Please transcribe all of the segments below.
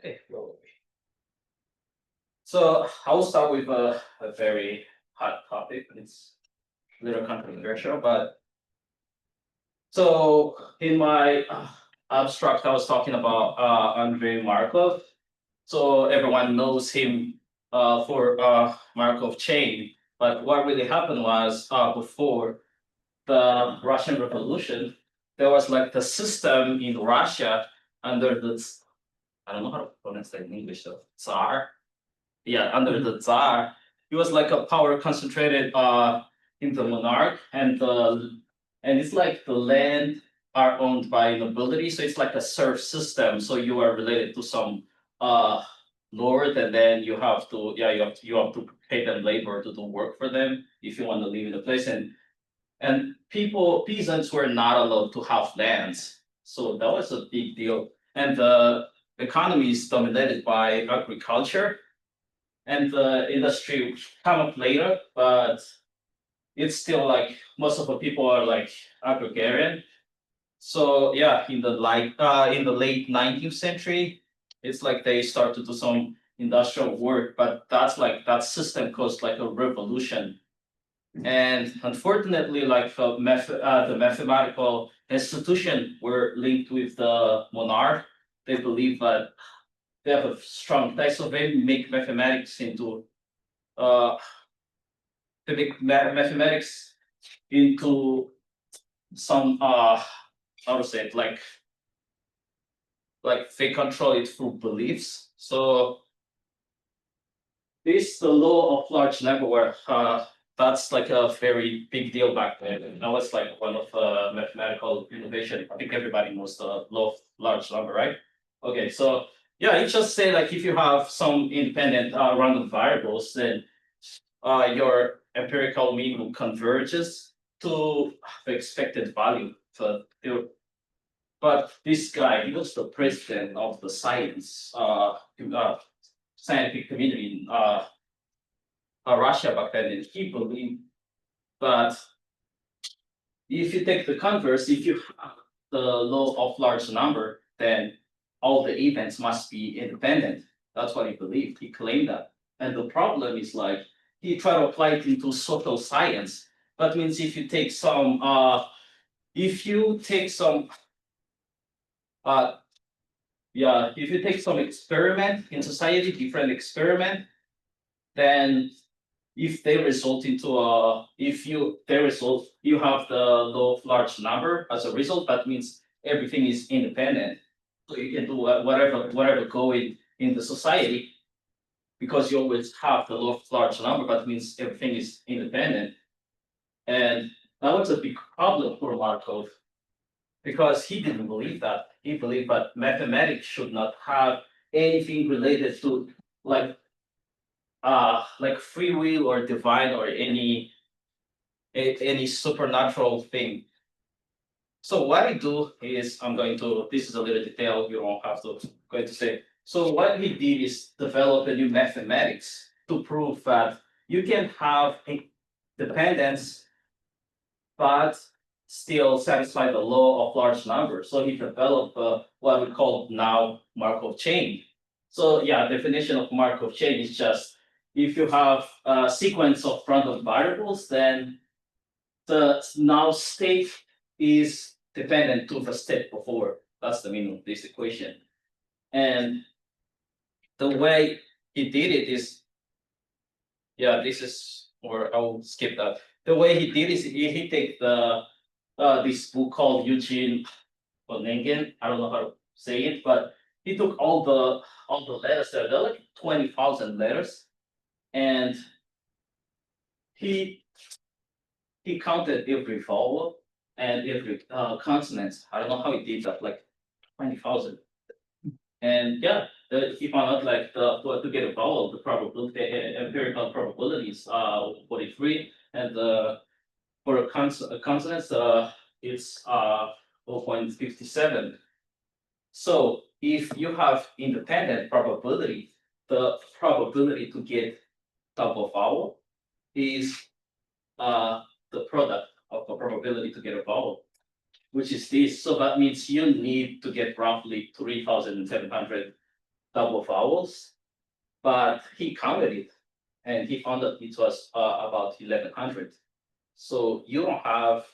Okay, roll away. So I'll start with a very hot topic. It's a little controversial, but so in my abstract, I was talking about Andrei Markov. So everyone knows him for Markov chain. But what really happened was before the Russian Revolution, there was like the system in Russia under the I don't know how to pronounce that in English though. Tsar. Yeah, under the Tsar, it was like a power concentrated in the monarch, and it's like the land are owned by nobility, so it's like a serf system. So you are related to some uh lord, and then you have to pay them labor to do work for them if you want to live in the place, and peasants were not allowed to have lands, so that was a big deal, and the economy is dominated by agriculture and the industry come up later, but it's still like most of the people are like agrarian. So yeah, in the late 19th century, it's like they start to do some industrial work, but that system caused like a revolution. And unfortunately, like the mathematical institution were linked with the monarch. They believe that they have a strong tie, so they make mathematics into uh, mathematics into some how to say it, like they control it through beliefs. So this the law of large number where that's like a very big deal back then. That was like one of mathematical innovation. I think everybody knows the law of large number, right? Okay, so yeah, it just say like if you have some independent random variables, then your empirical mean converges to the expected value. But this guy, he was the president of the scientific community in Russia back then, and he believed that if you take the converse, if you have the law of large number, then all the events must be independent. That's what he believed. He claimed that. And the problem is like he tried to apply it into social science. That means if you take some uh if you take some experiment in society, different experiment, then if they result into if you they result you have the law of large number as a result, that means everything is independent. So you can do whatever go in the society because you always have the law of large number, that means everything is independent. And that was a big problem for Markov because he didn't believe that. He believed that mathematics should not have anything related to like like free will or divine or any supernatural thing. So what I do is this is a little detail you don't have to going to say. So what he did is develop a new mathematics to prove that you can have dependence but still satisfy the law of large numbers. So he developed what we call now Markov chain. So yeah, definition of Markov chain is just if you have a sequence of random variables, then the now state is dependent to the state before. That's the meaning of this equation. And the way he did it is, yeah, this is, or I'll skip that. The way he did is he take this book called Eugene Onegin. I don't know how to say it, but he took all the letters there. There are like 20,000 letters, and he he counted every vowel and every consonant. I don't know how he did that, like 20,000. And yeah, he found out like to get a vowel, the probability, the empirical probability is 43, and for a consonant, it's 0.57. So if you have independent probability, the probability to get double vowel is the product of the probability to get a vowel, which is this. So that means you need to get roughly 3,700 double vowels, but he counted it, and he found that it was about 1100. So you don't have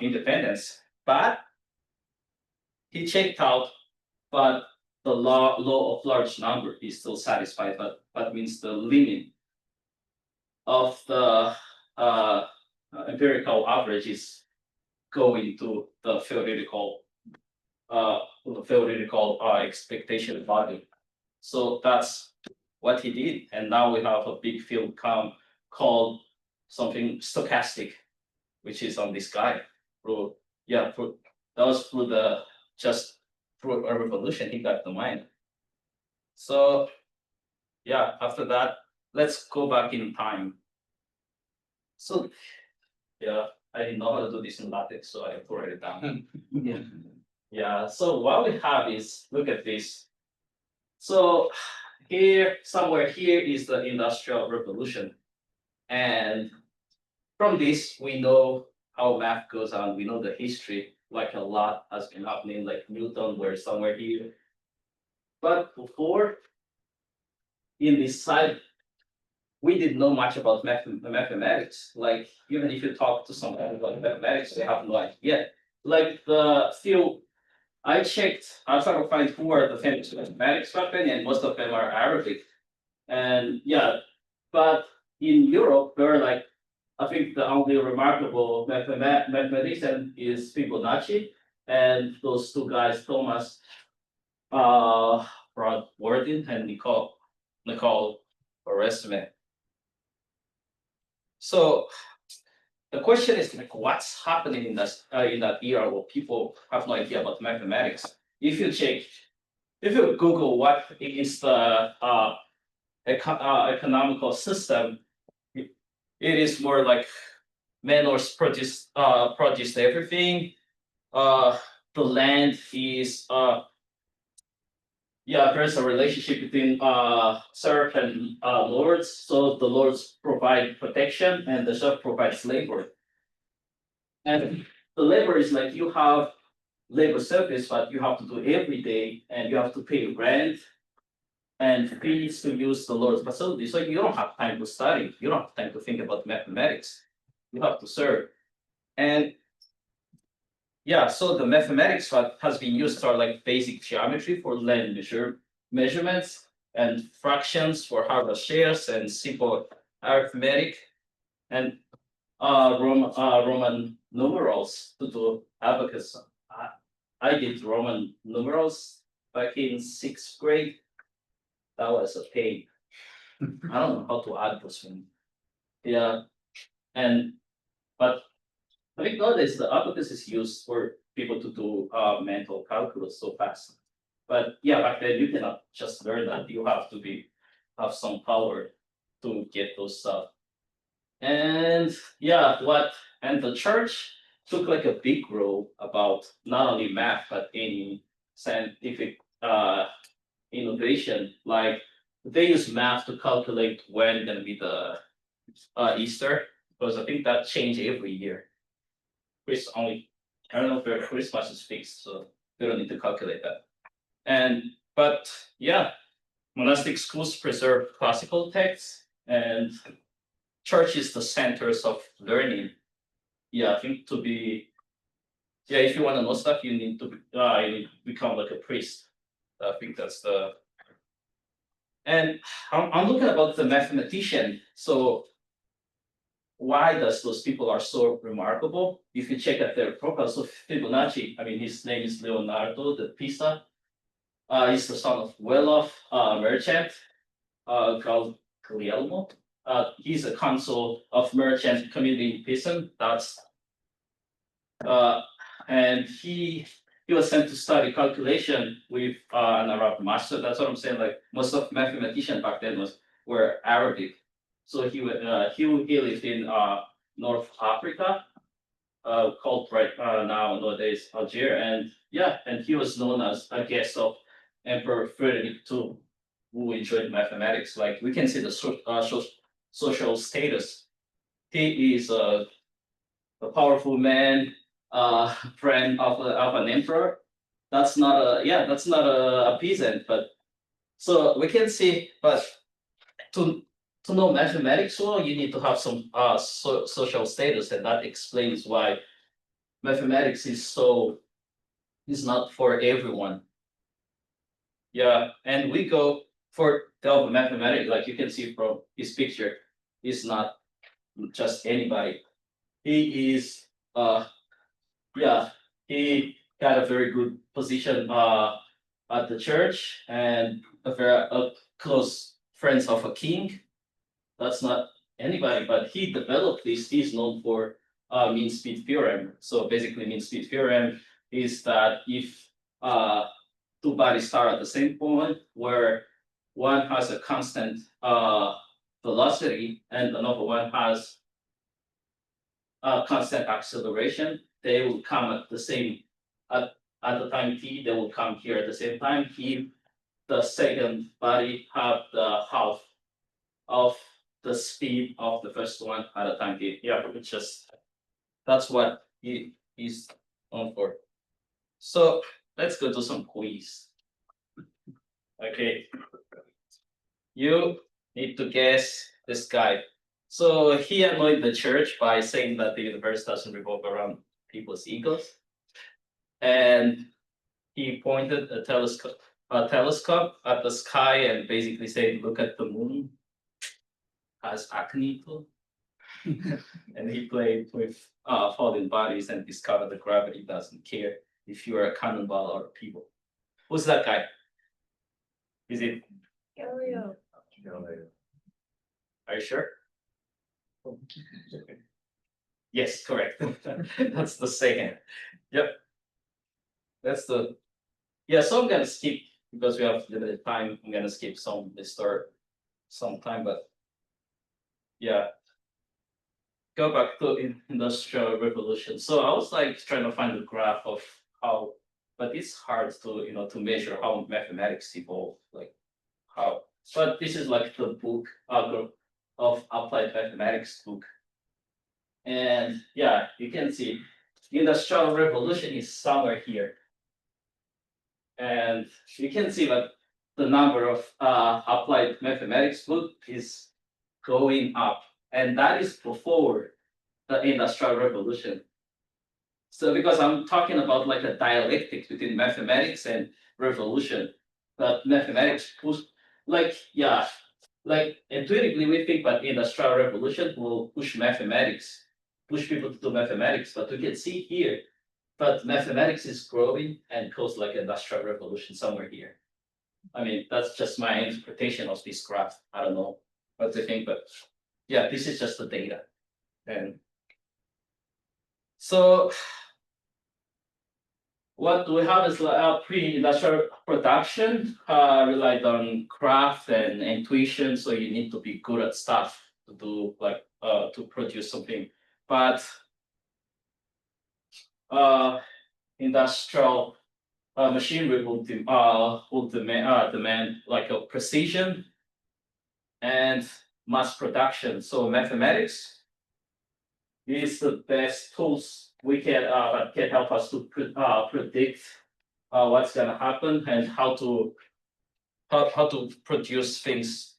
independence, but he checked out, but the law of large number is still satisfied. But that means the limit of the empirical average is going to the theoretical expectation value. So that's what he did, and now we have a big field called something stochastic, which is on this guy. Through yeah, through, that was through the just through a revolution he got the mind. So yeah, after that, let's go back in time. So yeah, I didn't know how to do this in LaTeX, so I have to write it down. Yeah. Yeah. So what we have is, look at this. So here, somewhere here is the Industrial Revolution, and from this we know how math goes on. We know the history. Like a lot has been happening. Like Newton, were somewhere here. But before, in this side, we didn't know much about mathematics. Like even if you talk to someone about mathematics, they have no idea. Like the few I checked, I tried to find who are the famous mathematics back then, and most of them are Arabic. And yeah, but in Europe, there are like, I think the only remarkable mathematician is Fibonacci, and those two guys, Thomas Brodworthy and Nicole Oresme. So the question is like, what's happening in that era where people have no idea about mathematics? If you Google what is the economical system, it is more like Menors produced everything. The land is there's a relationship between serf and lords. So the lords provide protection and the serf provides labor. And the labor is like you have labor service, but you have to do every day, and you have to pay rent and fees to use the Lord's facility. So you don't have time to study. You don't have time to think about mathematics. You have to serve. And yeah, so the mathematics what has been used are like basic geometry for land measurements and fractions for Harvard shares and simple arithmetic and Roman numerals to do abacus. I did Roman numerals back in 6th grade. That was a pain. I don't know how to add those things. Yeah, but I think nowadays the abacus is used for people to do mental calculus so fast. But yeah, back then you cannot just learn that. You have to have some power to get those stuff. And yeah, and the church took like a big role about not only math but any scientific innovation. Like they use math to calculate when gonna be the Easter, because I think that change every year. I don't know if Christmas is fixed, so they don't need to calculate that. But yeah, monastic schools preserve classical texts, and church is the centers of learning. Yeah, I think if you want to know stuff, you need to become like a priest. I think that's the. And I'm looking about the mathematician. So why does those people are so remarkable? If you check out their profiles, so Fibonacci, I mean, his name is Leonardo da Pisa. He's the son of well-off merchant called Guglielmo. He's a consul of merchant community in Pisa. And he was sent to study calculation with an Arab master. That's what I'm saying. Like most of mathematicians back then were Arabic. So he lived in North Africa, called right nowadays Algeria, and he was known as a guest of Emperor Frederick II, who enjoyed mathematics. Like we can see the social status. He is a powerful man, friend of an emperor, that's not a peasant, but so we can see, but to know mathematics well, you need to have some social status, and that explains why mathematics is not for everyone. Yeah, and we go for Delta mathematics, like you can see from his picture, is not just anybody. He is yeah, he got a very good position at the church and a very close friends of a king. That's not anybody, but he developed this. He's known for mean speed theorem. So basically, mean speed theorem is that if two bodies start at the same point, where one has a constant velocity and another one has constant acceleration, they will come at the same at the time t. They will come here at the same time if the second body have the half of the speed of the first one at a time t. Yeah, it's just that's what he is on for. So let's go to some quiz. Okay, you need to guess this guy. So he annoyed the church by saying that the universe doesn't revolve around people's egos, and he pointed a telescope at the sky and basically said, "Look at the moon, has acne too." And he played with falling bodies and discovered that gravity doesn't care if you're a cannonball or a people. Who's that guy? Is it? Galileo. Are you sure? Yes, correct. That's the second. Yep. That's the. Yeah, so I'm gonna skip because we have limited time. I'm gonna skip some the start some time, but yeah. Go back to industrial revolution. So I was like trying to find a graph of how, but it's hard to to measure how mathematics evolve, like how. But this is like the book of applied mathematics book, and yeah, you can see the industrial revolution is somewhere here, and you can see that the number of applied mathematics book is going up, and that is before the industrial revolution. So because I'm talking about like a dialectics between mathematics and revolution, that mathematics push, like yeah, like intuitively we think that industrial revolution will push mathematics, push people to do mathematics, but we can see here that mathematics is growing and cause like industrial revolution somewhere here. I mean, that's just my interpretation of this graph. I don't know what to think, but yeah, this is just the data. And so what we have is pre-industrial production relied on craft and intuition. So you need to be good at stuff to do like to produce something. But industrial machinery will demand like a precision and mass production. So mathematics is the best tools we can that can help us to predict what's gonna happen and how to produce things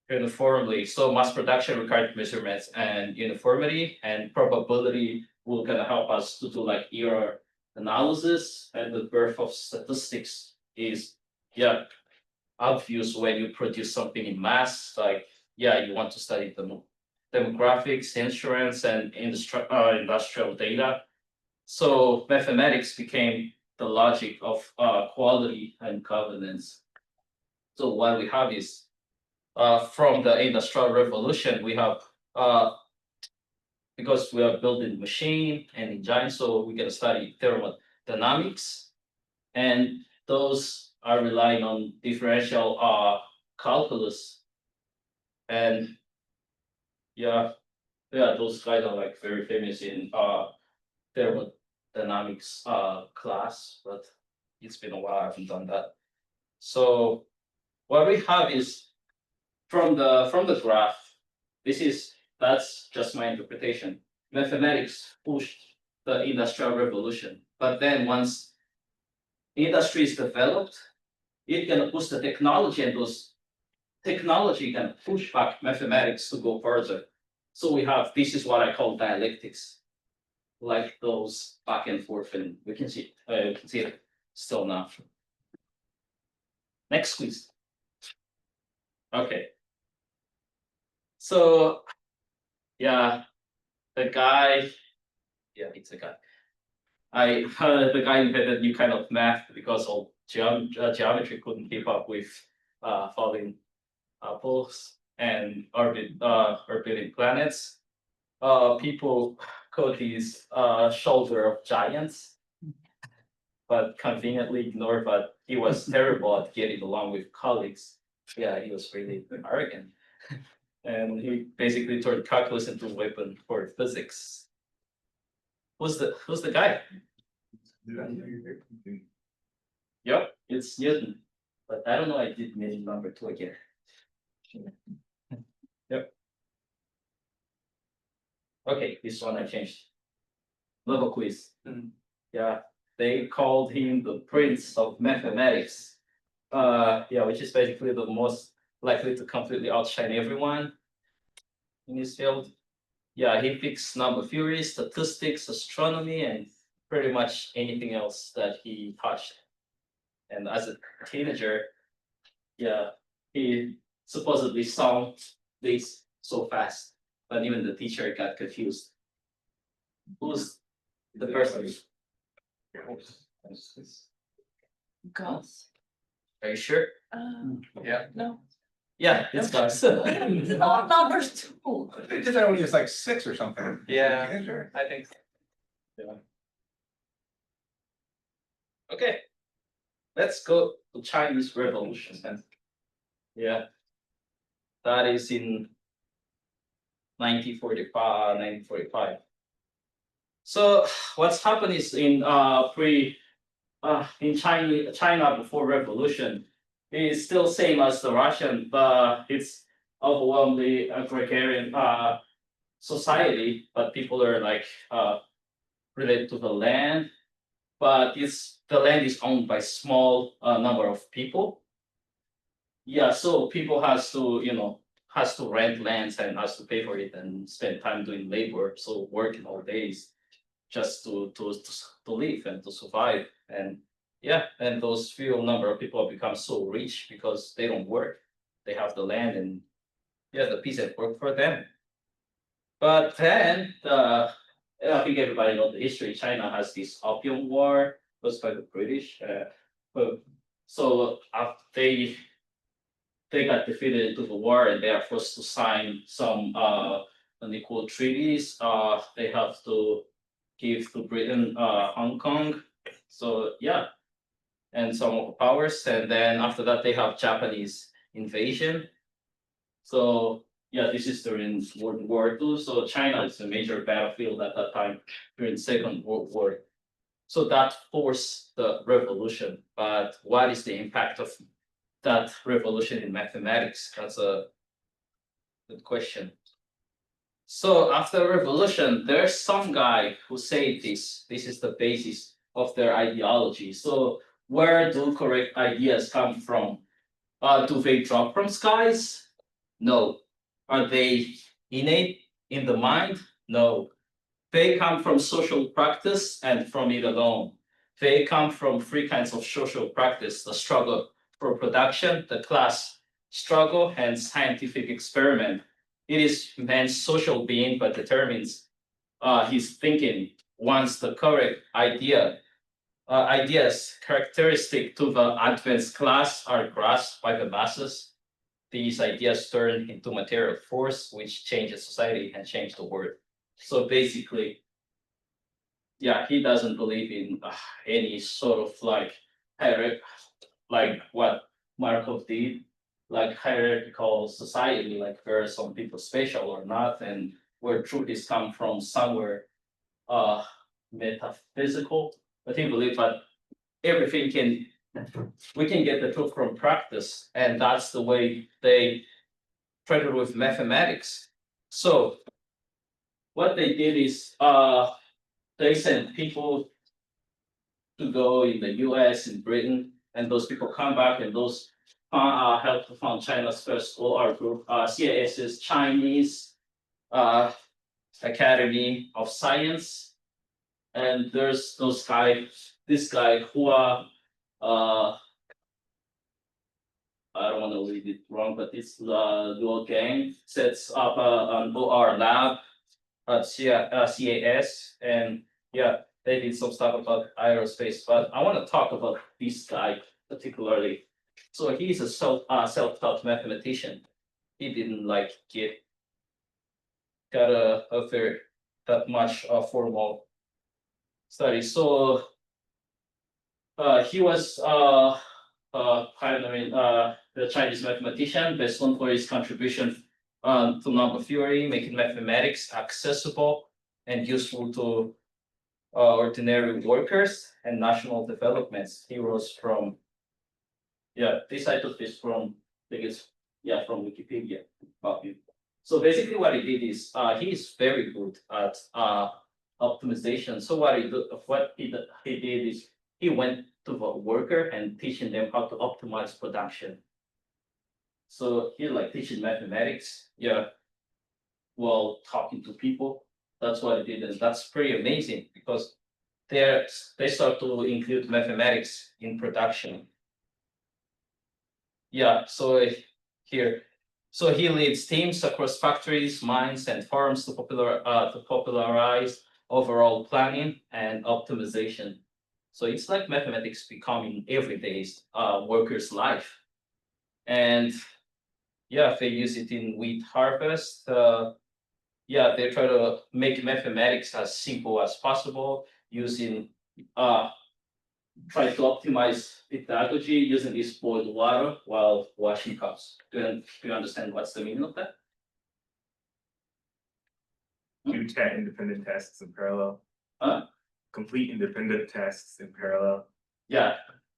uniformly. So mass production required measurements and uniformity, and probability will gonna help us to do like error analysis, and the birth of statistics is obvious when you produce something in mass. Like you want to study the demographics, insurance, and industrial data. So mathematics became the logic of quality and governance. So what we have is from the industrial revolution, we have because we are building machine and engine, so we're gonna study thermodynamics, and those are relying on differential calculus, and those guys are like very famous in thermodynamics class, but it's been a while I haven't done that. So what we have is from the graph, that's just my interpretation. Mathematics pushed the industrial revolution. But then once industry is developed, it can push the technology, and those technology can push back mathematics to go further. So we have, this is what I call dialectics, like those back and forth, and we can see it still now. Next, please. Okay. So yeah, the guy, yeah, it's a guy. The guy invented new kind of math because of geometry couldn't keep up with falling apples and orbiting planets. People call these shoulder of giants, but conveniently ignored. But he was terrible at getting along with colleagues. Yeah, he was really arrogant, and he basically turned calculus into a weapon for physics. Who's the guy? Yep, it's Newton. But I don't know. I did maybe number 2 again. Yep. Okay, this one I changed. Level quiz. Yeah, they called him the Prince of Mathematics. Yeah, which is basically the most likely to completely outshine everyone in his field. Yeah, he picks number theory, statistics, astronomy, and pretty much anything else that he touched. And as a teenager, yeah, he supposedly solved this so fast, but even the teacher got confused. Who's the person? Gus. Are you sure? Yeah. No. Yeah, it's Gus. Oh, numbers 2. They did that when he was like 6 or something. Yeah. Teenager. I think so. Yeah. Okay. Let's go to Chinese Revolution then. Yeah. That is in 1945. So what's happened is in China before revolution is still same as the Russian, but it's overwhelmingly agrarian society, but people are like related to the land, but the land is owned by small number of people. Yeah, so people has to rent lands and has to pay for it and spend time doing labor, so working all days just to live and to survive. And yeah, and those few number of people become so rich because they don't work, they have the land, and yeah, the peasants work for them. But then I think everybody knows the history. China has this opium war caused by the British. But so they got defeated into the war, and they are forced to sign some unequal treaties. They have to give to Britain Hong Kong. So yeah, and some of the powers, and then after that they have Japanese invasion. So yeah, this is during World War II. So China is a major battlefield at that time during Second World War. So that forced the revolution. But what is the impact of that revolution in mathematics? That's a good question. So after revolution, there's some guy who said this is the basis of their ideology. So where do correct ideas come from? Do they drop from skies? No. Are they innate in the mind? No. They come from social practice and from it alone. They come from three kinds of social practice: the struggle for production, the class struggle, and scientific experiment. It is man's social being that determines his thinking. Once the correct ideas characteristic to the advanced class are grasped by the masses, these ideas turn into material force, which changes society and change the world. So basically, yeah, he doesn't believe in any sort of like like what Markov did, like hierarchical society, like where are some people special or not, and where truth is come from somewhere metaphysical. But he believed that everything we can get the truth from practice, and that's the way they tried it with mathematics. So what they did is they sent people to go in the US, in Britain, and those people come back and those help to found China's first OR group. CIS is Chinese Academy of Science, and there's this guy Hua, I don't want to read it wrong, but it's Luo Gang sets up an OR lab at CAS, and yeah, they did some stuff about aerospace. But I want to talk about this guy particularly. So he's a self-taught mathematician. He didn't like got a very that much formal study. So he was pioneering the Chinese mathematician, best known for his contribution to number theory, making mathematics accessible and useful to ordinary workers and national developments. He rose from, this I took this from, I think it's, from Wikipedia. So basically what he did is, he's very good at optimization. So what he did is, he went to the worker and teaching them how to optimize production. So he like teaching mathematics, while talking to people. That's what he did, and that's pretty amazing because they start to include mathematics in production. So here, so he leads teams across factories, mines, and farms to popularize overall planning and optimization. So it's like mathematics becoming everyday's worker's life. And they use it in wheat harvest. They try to make mathematics as simple as possible using try to optimize pedagogy using this boiled water while washing cups. Do you understand what's the meaning of that? Do independent tests in parallel. Complete independent tests in parallel.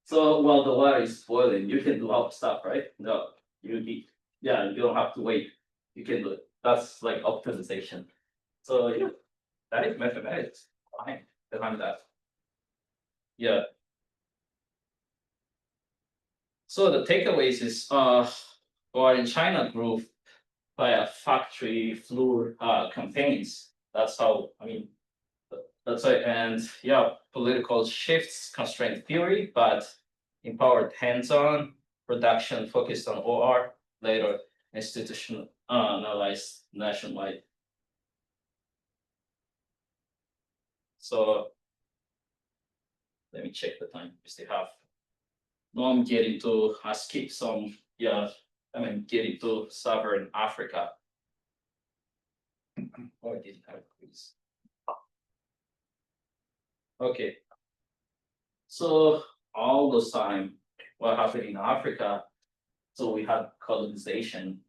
So while the water is boiling, you can do other stuff, right? No, you don't have to wait. You can do it. That's like optimization. So that is mathematics behind that. So the takeaways is or in China grew via factory floor campaigns. That's how that's it. And political shifts constraint theory, but empowered hands-on production focused on OR, later institutionalized nationwide. So let me check the time. We still have. No, I'm getting to skip some. Getting to Southern Africa. Oh, I didn't have quiz. Okay. So all those time, what happened in Africa? So we had colonization,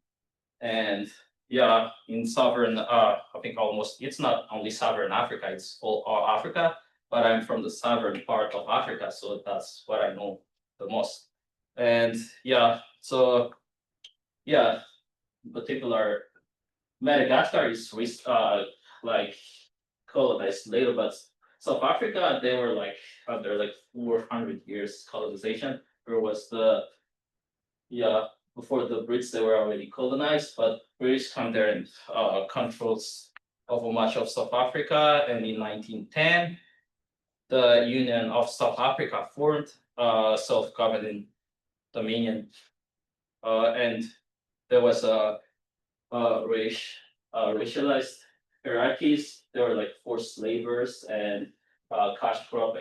and in Southern, I think almost it's not only Southern Africa, it's all Africa. But I'm from the southern part of Africa, so that's what I know the most. And in particular, Madagascar is like colonized later, but South Africa, they were like under like 400 years colonization. There was before the Brits, they were already colonized, but British come there and controls over much of South Africa. And in 1910, the Union of South Africa formed self-governing dominion, and there was a racialized hierarchies. There were like forced laborers and cash crop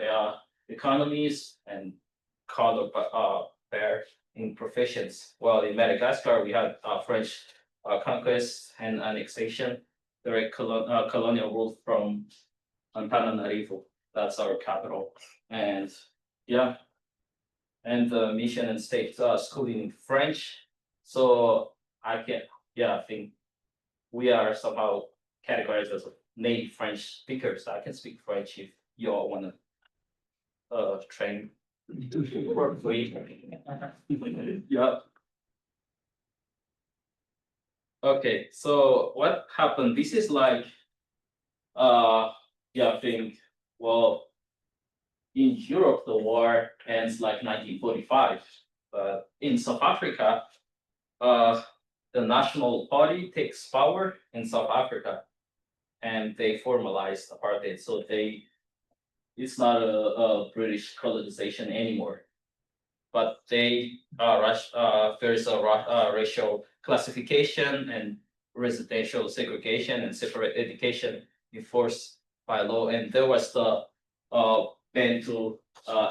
economies and color pair in professions. While in Madagascar, we had French conquest and annexation, direct colonial rule from Antananarivo. That's our capital. And and the mission and state schooling in French. So I think we are somehow categorized as native French speakers. I can speak French if you all want to train for free. Okay, so what happened? This is like I think, well, in Europe, the war ends like 1945. But in South Africa, the National Party takes power in South Africa, and they formalized apartheid. So it's not a British colonization anymore. But there's a racial classification and residential segregation and separate education enforced by law. And there was the Bantu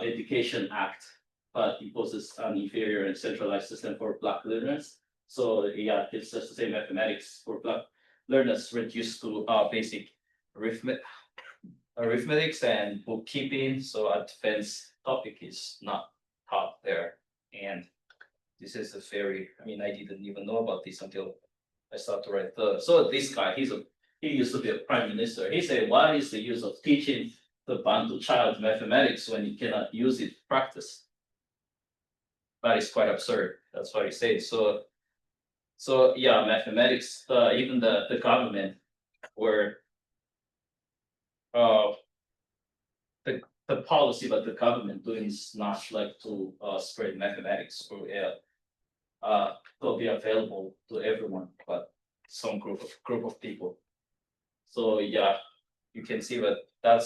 Education Act, but imposes an inferior and centralized system for Black learners. So yeah, it's just the same mathematics for Black learners reduced to basic arithmetics and bookkeeping. So advanced topic is not taught there. And this is a very, I mean, I didn't even know about this until I started to write so this guy, he used to be a prime minister. He said, what is the use of teaching the Bantu child mathematics when you cannot use it in practice? That is quite absurd. That's what he said. So yeah, mathematics, even the government were the policy that the government doing is not like to spread mathematics or to be available to everyone, but some group of people. So yeah, you can see that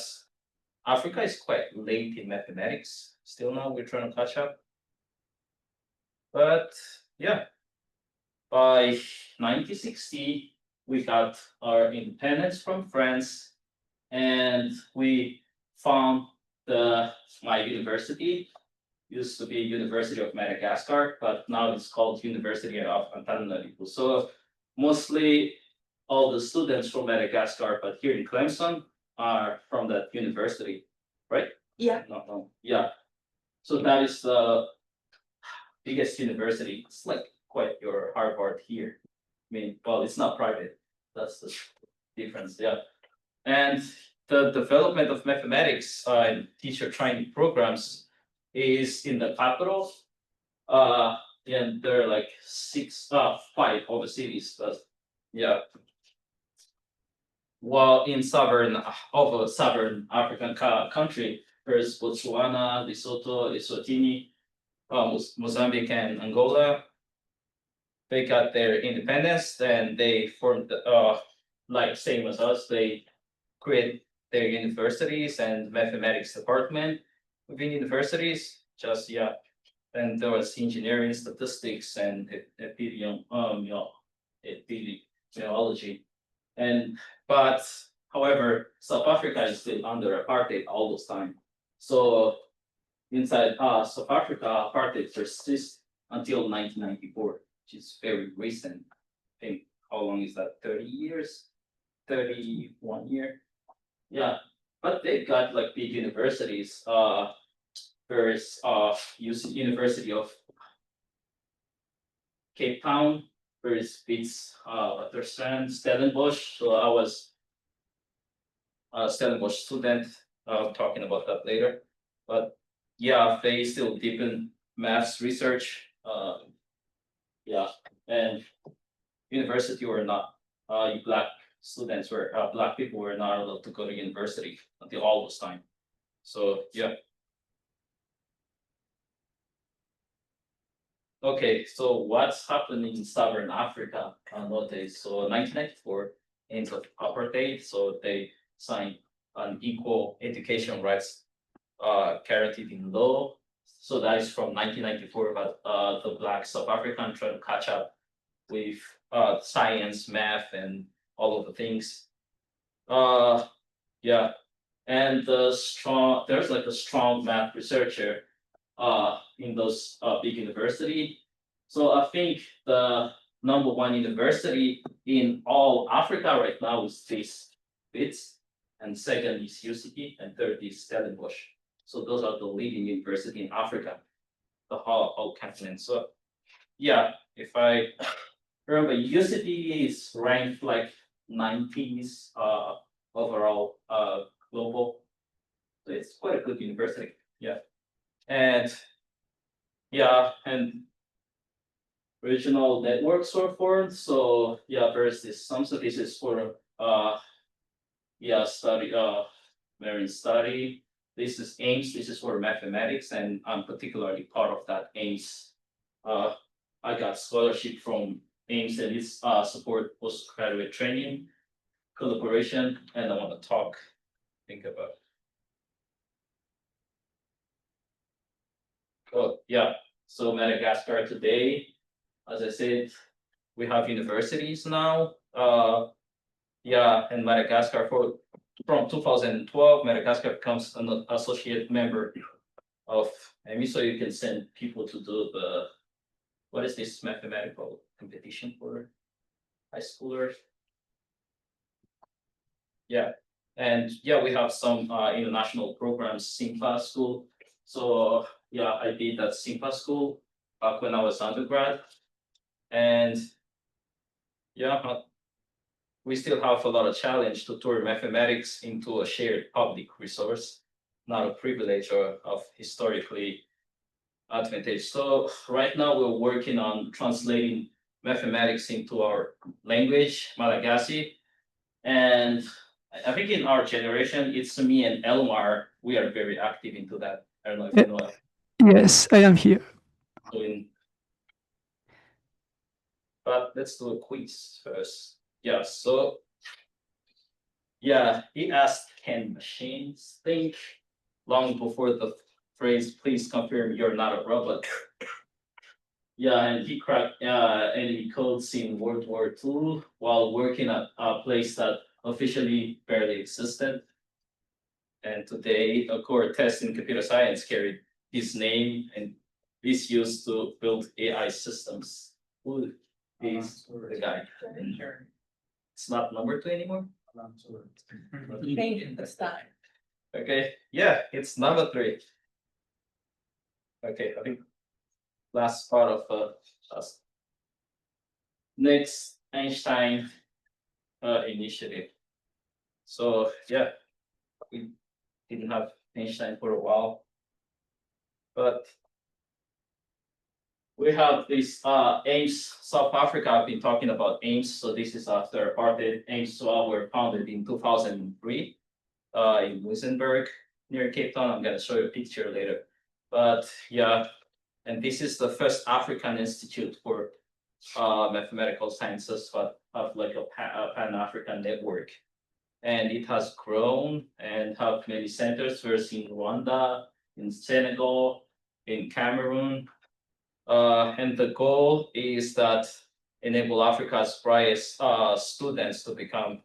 Africa is quite late in mathematics. Still now we're trying to catch up. But yeah, by 1960, we got our independence from France, and we found my university. Used to be University of Madagascar, but now it's called University of Antananarivo. So mostly all the students from Madagascar, but here in Clemson are from that university, right? Yeah. No, yeah. So that is the biggest university. It's like quite your Harvard here. I mean, well, it's not private. That's the difference, yeah. And the development of mathematics and teacher training programs is in the capital. And there are like 5 other cities, but yeah. While in southern African country, there's Botswana, Lesotho, Eswatini, Mozambique, and Angola. They got their independence, then they formed like same as us. They create their universities and mathematics department within universities. Just yeah, and there was engineering, statistics, and epidemiology. And but however, South Africa is still under apartheid all those time. So inside South Africa, apartheid persists until 1994, which is very recent. I think how long is that? 30 years, 31 year. Yeah, but they got like big universities. There's University of Cape Town. There's Witwatersrand, Stellenbosch. So I was a Stellenbosch student. Talking about that later. But yeah, they still deepen maths research. Yeah, and university or not, black students black people were not allowed to go to university until all this time. So yeah. Okay, so what's happening in Southern Africa nowadays? So 1994 ends of apartheid, so they signed an equal education rights guaranteed in law. So that is from 1994, but the Black South African trying to catch up with science, math, and all of the things. Yeah, and there's like a strong math researcher in those big university. So I think the #1 university in all Africa right now is this BITS, and second is UCT, and third is Stellenbosch. So those are the leading university in Africa, the whole continent. So yeah, if I remember, UCT is ranked like 90s overall global. So it's quite a good university. Yeah. And yeah, and regional networks were formed. So yeah, there's some statistics for study marine study. This is AIMS. This is for mathematics, and I'm particularly part of that AIMS. I got scholarship from AIMS, and it's support postgraduate training, collaboration, and I want to think about. Oh, yeah. So Madagascar today, as I said, we have universities now. Yeah, and Madagascar from 2012, Madagascar becomes an associate member of AMI, so you can send people to do the what is this mathematical competition for high schoolers? Yeah, and yeah, we have some international programs, Simpa School. So yeah, I did that Simpa School back when I was undergrad, and yeah, we still have a lot of challenge to turn mathematics into a shared public resource, not a privilege or of historically advantage. So right now we're working on translating mathematics into our language, Malagasy. And I think in our generation, it's me and Elmar, we are very active into that. I don't know if you know that. Yes, I am here. But let's do a quiz first. Yeah, so yeah, he asked, can machines think? Long before the phrase, please confirm you're not a robot. Yeah, and he cracked enemy codes in World War II while working at a place that officially barely existed. And today, a core test in computer science carried his name and is used to build AI systems. Who is the guy? It's not number 2 anymore? Change it this time. Okay, yeah, it's number 3. Okay, I think last part of us. Next, Einstein initiative. So yeah, we didn't have Einstein for a while, but we have this AIMS South Africa. I've been talking about AIMS, so this is after apartheid. AIMS were founded in 2003 in Muizenberg near Cape Town. I'm gonna show you a picture later, but yeah, and this is the first African institute for mathematical sciences, but have like a Pan-African network. And it has grown and have many centers, first in Rwanda, in Senegal, in Cameroon. And the goal is that enable Africa's brightest students to become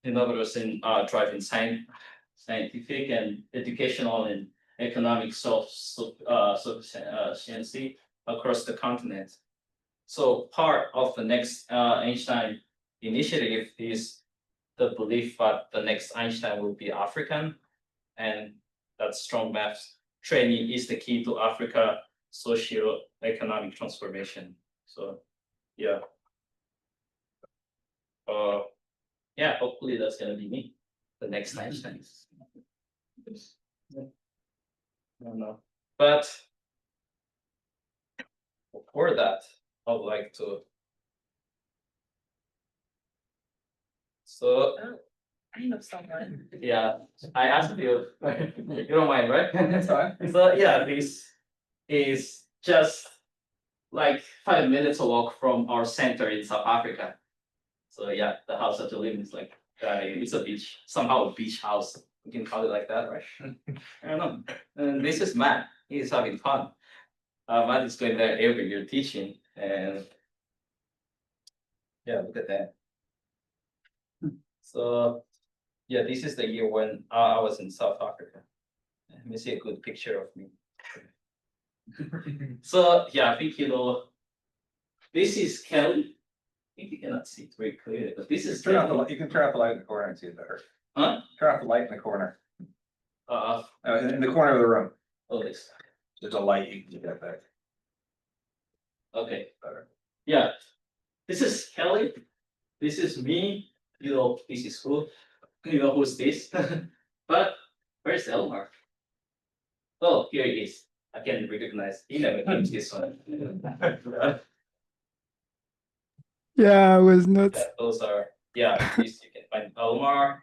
innovators in driving scientific and educational and economic self-sufficiency across the continent. So part of the next Einstein initiative is the belief that the next Einstein will be African, and that strong math training is the key to Africa socio-economic transformation. So yeah. Yeah, hopefully that's gonna be me, the next Einstein. I don't know. But before that, I would like to. So I know someone. yeah, I asked you. You don't mind, right? That's fine. So yeah, this is just like 5 minutes walk from our center in South Africa. So yeah, the house that you live in is like it's a beach, somehow a beach house. We can call it like that, right? I don't know. And this is Matt. He's having fun. Matt is going there every year teaching, and yeah, look at that. So yeah, this is the year when I was in South Africa. Let me see a good picture of me. So yeah, I think you know. This is Kelly. I think you cannot see it very clearly, but this is Turn off the Kelly. light. You can turn off the light in the corner and see it better. Huh? Turn off the light in the corner. In the corner of the room. Oh, this. There's a light you can see that back. Okay. Better. Yeah. This is Kelly. This is me. You know, this is who. You know who's this? But where's Elmar? Oh, here he is. I can recognize. He never came to this one. Yeah, I was not. Those are this you can find Elmar,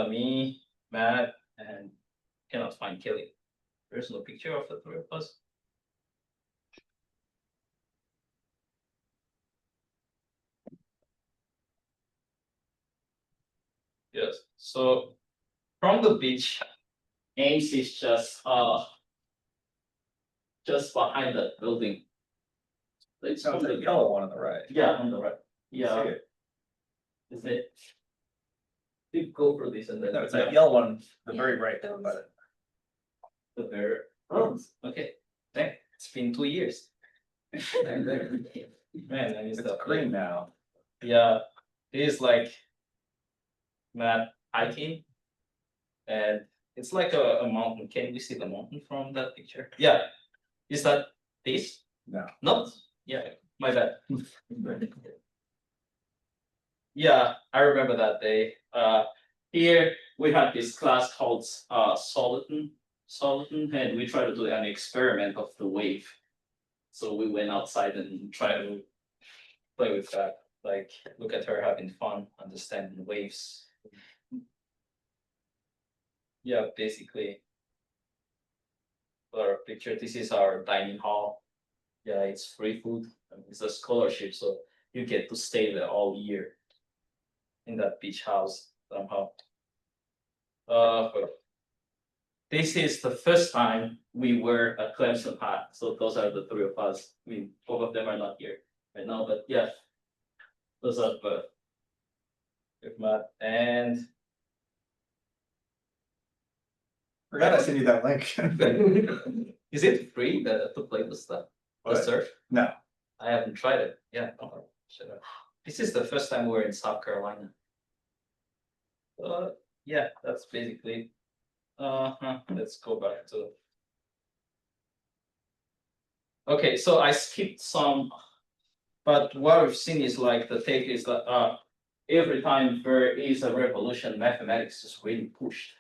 me, Matt, and cannot find Kelly. There's no picture of the three of us. Yes, so from the beach, Ames is just behind that building. It's Sounds on like the yellow one on the right. Yeah, on the right. Yeah, See it? is it? You go for this and then No, it's that yellow one, the Yeah, very right. those. But the very. Oh, okay. Thank. It's been 2 years. Man, I missed it's that. green now. Yeah, it is like mad hiking, and it's like a mountain. Can we see the mountain from that picture? Yeah, is that this? No. Not. Yeah, my bad. Yeah, I remember that day. Here we had this class called Soliton, and we tried to do an experiment of the wave. So we went outside and tried to play with that. Like, look at her having fun, understanding waves. Yeah, basically. For our picture, this is our dining hall. Yeah, it's free food. It's a scholarship, so you get to stay there all year in that beach house somehow. This is the first time we wear a Clemson hat. So those are the three of us. I mean, both of them are not here right now, but yeah, those are with Matt. And Forgot I sent you that link. is it free to play the stuff? The What? surf? No. I haven't tried it. Yeah. Should have. This is the first time we're in South Carolina. Yeah, that's basically. Let's go back to. Okay, so I skipped some, but what we've seen is like the take is that every time there is a revolution, mathematics is really pushed.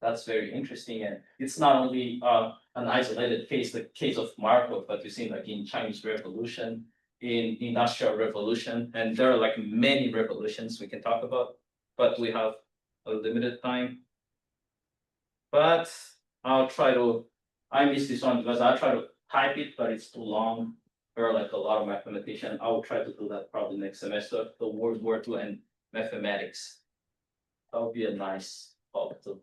That's very interesting, and it's not only an isolated case, the case of Markov, but you've seen like in Chinese Revolution, in Industrial Revolution, and there are like many revolutions we can talk about, but we have a limited time. But I'll try to. I missed this one because I try to type it, but it's too long. There are like a lot of mathematicians. I will try to do that probably next semester. The World War II and mathematics. That would be a nice topic too.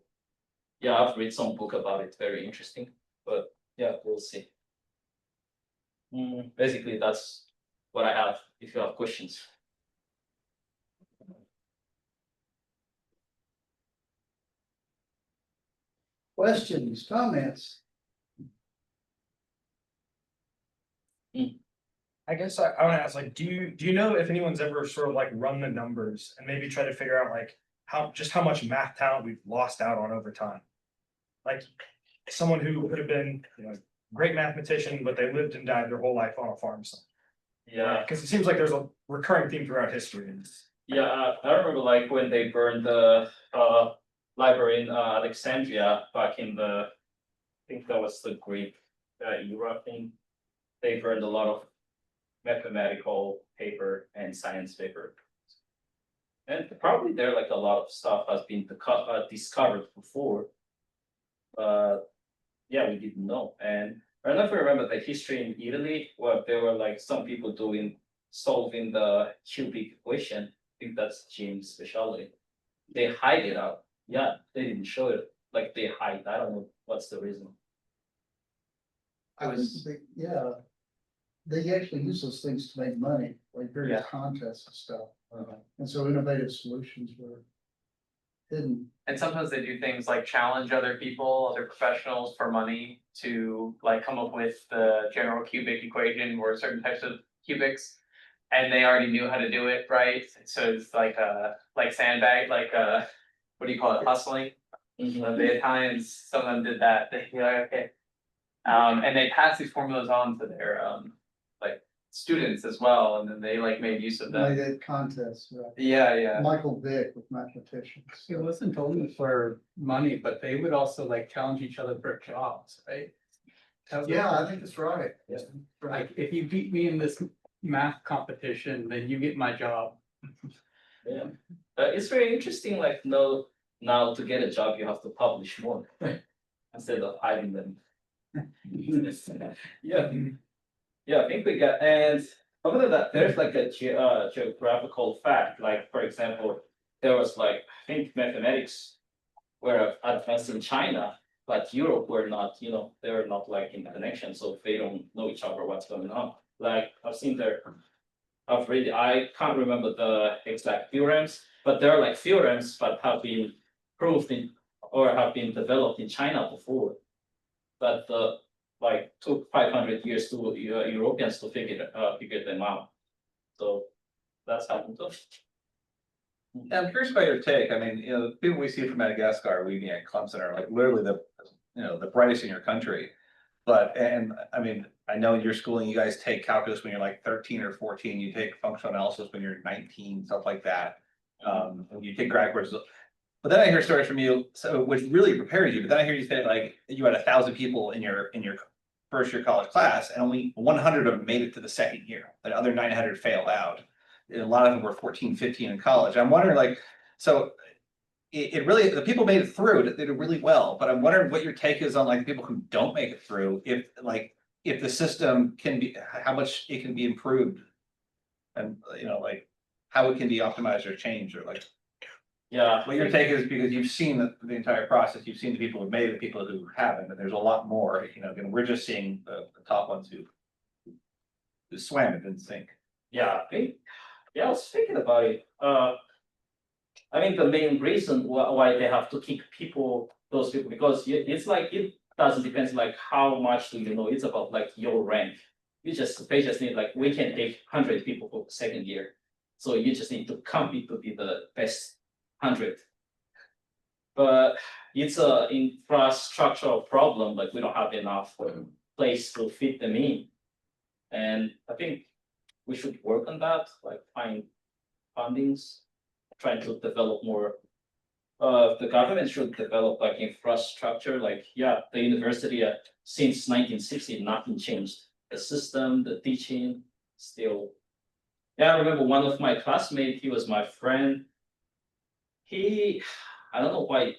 Yeah, I've read some book about it. Very interesting. But yeah, we'll see. Basically, that's what I have. If you have questions. Questions, comments? I guess I want to ask, like, do you know if anyone's ever sort of like run the numbers and maybe try to figure out like how much math talent we've lost out on over time? Like someone who could have been, great mathematician, but they lived and died their whole life on a farm somewhere. Yeah. Because it seems like there's a recurring theme throughout history. Yeah, I remember like when they burned the library in Alexandria back in the, I think that was the Greek era thing. They burned a lot of mathematical paper and science paper. And probably there like a lot of stuff has been discovered before. Yeah, we didn't know. And I don't know if you remember the history in Italy, where there were like some people solving the cubic equation. I think that's Jim's specialty. They hide it out. Yeah, they didn't show it. Like they hide. I don't know what's the reason. Yeah. They actually use those things to make money, like various contests and stuff. And so innovative solutions were hidden. And sometimes they do things like challenge other people, other professionals for money to like come up with the general cubic equation or certain types of cubics. And they already knew how to do it, right? So it's like sandbag, what do you call it, hustling? The Italians, some of them did that. They'd be like, okay. And they pass these formulas on to their students as well, and then they like made use of They them. did contests, right? Yeah. Michael Vick with mathematicians. It wasn't only for money, but they would also like challenge each other for jobs, right? Yeah, I think that's right. Like, if you beat me in this math competition, then you get my job. Yeah, it's very interesting. Like, now to get a job, you have to publish more instead of hiding them. Yeah, yeah, I think we got, and other than that, there's like a geographical fact, like, for example, there was like, I think mathematics were advanced in China, but Europe were not, they were not like in connection, so they don't know each other what's going on. Like I've seen there, I can't remember the exact theorems, but there are like theorems that have been proved in or have been developed in China before. But like took 500 years to Europeans to figure them out. So that's happened too. Yeah, I'm curious about your take. I mean, the people we see from Madagascar leaving at Clemson are like literally the brightest in your country. But, and I mean, I know in your schooling, you guys take calculus when you're like 13 or 14, you take functional analysis when you're 19, stuff like that. And you take grad courses. But then I hear stories from you, so which really prepares you, but then I hear you say like you had 1,000 people in your first year college class, and only 100 of them made it to the second year. The other 900 failed out. And a lot of them were 14, 15 in college. I'm wondering, like, so it really, the people made it through, they did really well, but I'm wondering what your take is on like people who don't make it through, if the system can be, how much it can be improved. And like how it can be optimized or changed, or like Yeah, what your take is, because you've seen the entire process, you've seen the people who've made it, the people who haven't, and there's a lot more, and we're just seeing the top ones who swam and didn't sink. yeah, I was thinking about it. I mean, the main reason why they have to kick those people, because it's like it doesn't depend like how much do you know. It's about like your rank. They just need like we can take 100 people for the second year, so you just need to compete to be the best 100. But it's a infrastructural problem. Like we don't have enough place to fit them in, and I think we should work on that. Like find fundings, trying to develop more. The government should develop like infrastructure. Like the university since 1960, nothing changed. The system, the teaching, still. Yeah, I remember one of my classmates. He was my friend. I don't know why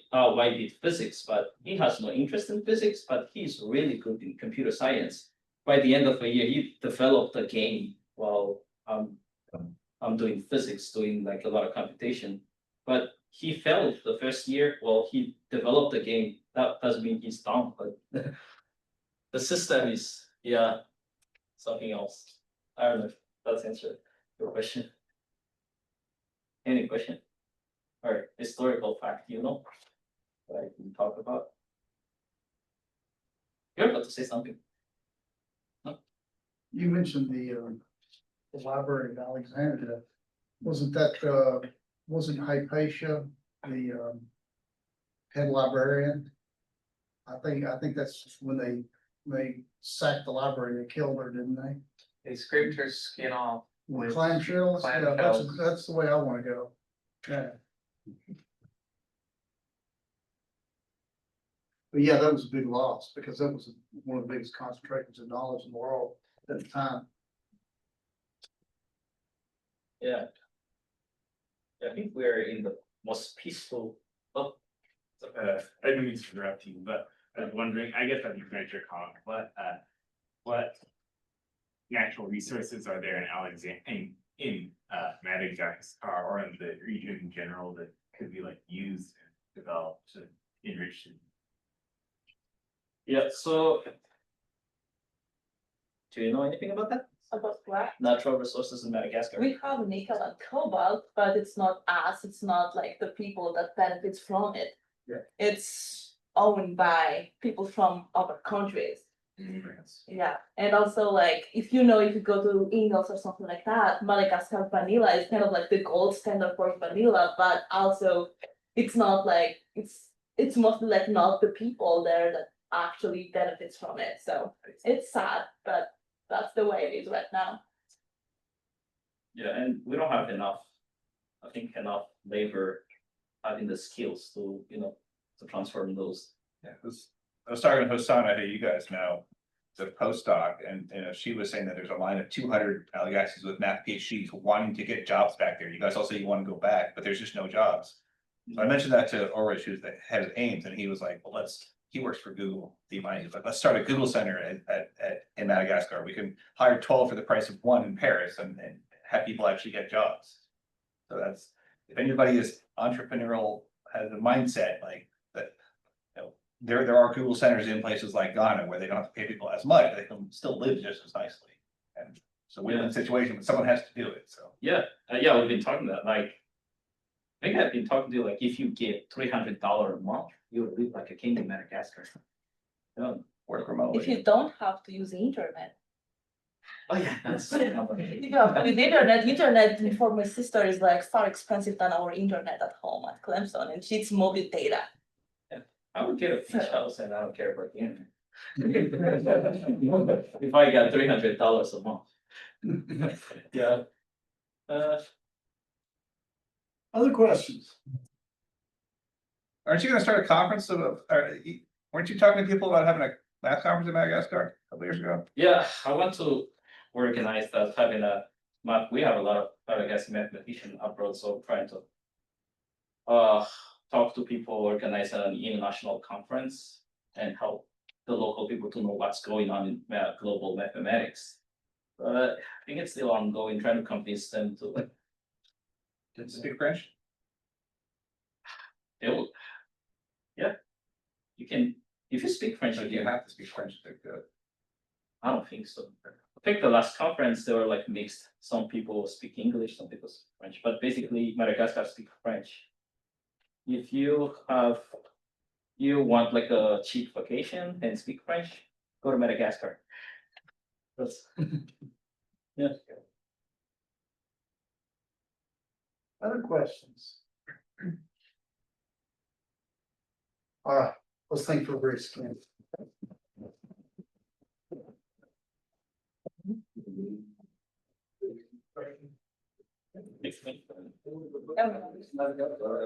he did physics, but he has no interest in physics. But he's really good in computer science. By the end of the year, he developed a game while I'm doing physics, doing like a lot of computation. But he failed the first year. Well, he developed a game. That doesn't mean he's dumb, but the system is something else. I don't know if that's answered your question. Any question? Or historical fact, that I can talk about. You're about to say something. You mentioned the library of Alexandria. Wasn't Hypatia the head librarian? I think that's when they sacked the library, they killed her, didn't they? They scraped her skin off. With clamshells? Yeah, that's the way I wanna go. Yeah. But yeah, that was a big loss, because that was one of the biggest concentrations of knowledge in the world at the time. Yeah. I think we're in the most peaceful. Oh, I didn't mean to interrupt you, but I was wondering, I guess that you finish your comment, what natural resources are there in Madagascar or in the region in general that could be like used and developed to enrich it? yeah. So, do you know anything about that? About what? Natural resources in Madagascar. We have nickel and cobalt, but it's not us, it's not like the people that benefits from it. Yeah. It's owned by people from other countries. Yeah, and also like if you go to Ingles or something like that, Madagascar vanilla is kind of like the gold standard for vanilla, but also it's not like it's mostly like not the people there that actually benefits from it. So it's sad, but that's the way it is right now. Yeah, and we don't have enough labor having the skills to to transform those. Yeah, I was talking to Hosanna, who you guys know, the postdoc, and she was saying that there's a line of 200 Alagaxis with math PhDs wanting to get jobs back there. You guys all say you want to go back, but there's just no jobs. So I mentioned that to Ulrich, who's the head of Ames, and he was like, well, he works for Google, DeepMind, he's like, let's start a Google Center in Madagascar. We can hire 12 for the price of one in Paris and have people actually get jobs. So that's, if anybody is entrepreneurial, has a mindset like that, you know, there are Google Centers in places like Ghana where they don't have to pay people as much, they can still live just as nicely. And so we're in a situation, but someone has to do it, so. Yeah, we've been talking about like. I think I've been talking to like if you get $300 a month, you would live like a king in Madagascar. Yeah. Work remotely. If you don't have to use the internet. Oh yeah, that's. Yeah, with internet for my sister is like far expensive than our internet at home at Clemson, and she's mobile data. I would get a beach house and I don't care about the internet. If I got $300 a month. Yeah. Other questions? Aren't you gonna start a conference weren't you talking to people about having a math conference in Madagascar a couple years ago? Yeah, I want to organize that, having a we have a lot of, I guess, mathematicians abroad, so trying to talk to people, organize an international conference and help the local people to know what's going on in global mathematics. But I think it's still ongoing, trying to convince them to like. Speak French? Yeah, you can, if you speak French, Or do you have to speak French to do it? I don't think so. I think the last conference, they were like mixed. Some people speak English, some people speak French, but basically Madagascar speak French. If you want like a cheap vacation and speak French, go to Madagascar. That's, yeah. Other questions? All right, let's thank Fabrice again. Thanks, man.